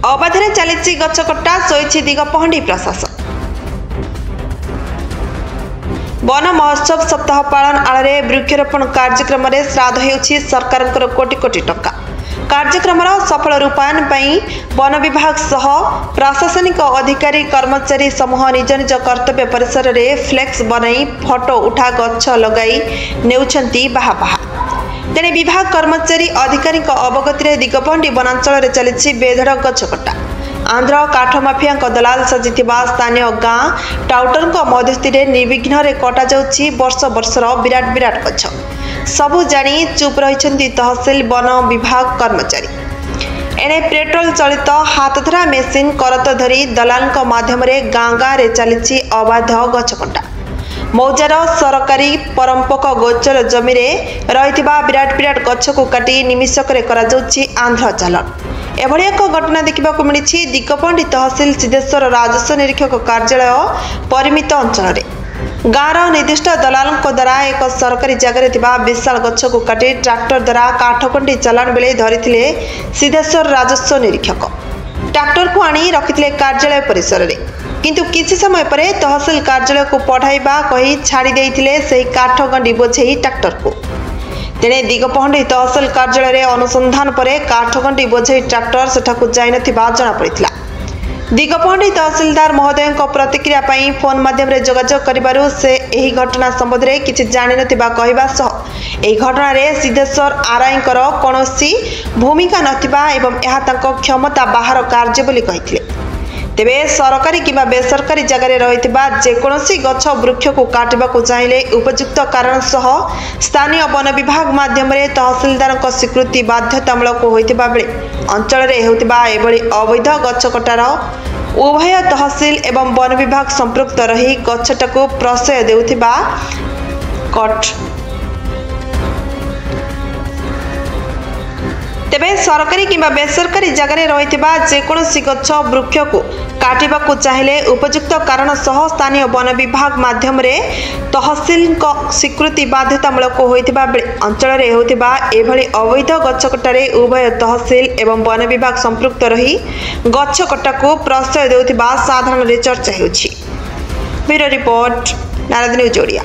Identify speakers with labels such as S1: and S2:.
S1: अबाधे चली गछकटा शोची दिगपहंडी प्रशासन। वन महोत्सव सप्ताह पालन आड़ वृक्षरोपण कार्यक्रम में श्राद्ध होछि सरकार कोटी कोटी टंका। कार्यक्रम सफल रूपायन वन विभाग सह प्रशासनिक अधिकारी कर्मचारी समूह निज निज कर्तव्य परिसर में फ्लेक्स बनाई फोटो उठा गछ लगाई नेउछंती बाहा बाहा। तेणे विभाग कर्मचारी अधिकारी अवगति दिगपहंडी वनांचल चली बेधड़ गछकटा। आंध्र काठ माफिया दलाल सजिथिबा स्थानीय गाँ टाउटर मध्यस्थि निर्विघ्न कटा जाउछि वर्ष वर्षर विराट विराट गछ। सबु जानी चुप रही तहसिल वन विभाग कर्मचारी। एणे पेट्रोल चलित हाथधरा मेसीन करत धरी दलाल माध्यम गाँ गाँव चली अबाध गछकटा। मौजार सरकारी परंपक गोचर जमी रही विराट विराट गछ को काटी निमिषक आंध्र चालान। एभली एक घटना देखा मिली दिगपहंडी तहसिल सिद्धेश्वर राजस्व निरीक्षक कार्यालय परिमित अंचल गाँवर निर्दिष्ट दलाल द्वारा एक सरकारी जगह विशाल गछ को काटी ट्रैक्टर द्वारा काठकंडी चालान बेले धरी सिद्धेश्वर राजस्व निरीक्षक। ट्रैक्टर को आनी रखिते कार्यालय परिसर में, किंतु किसी समय पर तहसिल कार्यालय को पढ़ाइबा कही छाड़ी देइथिले सेही काठगंडी बोझेई ट्रैक्टर को। तेणे दिगपहंडी तहसिल कार्यालय में अनुसंधान पर काठगंडी बोझेई ट्रैक्टर सेठाकु जाई नथिबा जଣା पड़िथिला। दिगपहंडी तहसिलदार महोदय प्रतिक्रिया पई फोन माध्यम रे जोगाजोग करिबारु से एही घटना संबंध में किछि जानि नथिबा कहिबा सह एही घटना रे सिद्धेश्वर आरआईंकर कोनोसी भूमिका नथिबा एवं एहा तांको क्षमता बाहर कार्य बोली कहिथिले। तेबे सरकारी किंबा बेसरकारी जगह रही जेकोसी गछ वृक्ष को काटवाक चाहिए उपयुक्त कारण सह स्थानीय वन विभाग माध्यम तहसिलदार स्वीकृति बाध्यतामूलक होता बेले अंचल एभली अवैध गछ कटार उभय तहसिल एवं वन विभाग संपृक्त रही गछटा को प्रश्रय देउथिबा कट। तेबे सरकारी किंबा बेसरकारी जगह रही जेकोसी गछ वृक्ष को काटवाक चाहिए उपयुक्त कारण सह स्थानीय वन विभाग माध्यम तहसिल स्वीकृति बाध्यतामूलक होता बेले अंचल एभली अवैध गछकटारे उभय तहसिल एवं वन विभाग संपृक्त रही गछकटा को प्रश्रय देउथिबा साधारण चर्चा होछि। Bureau report Narad news Odia.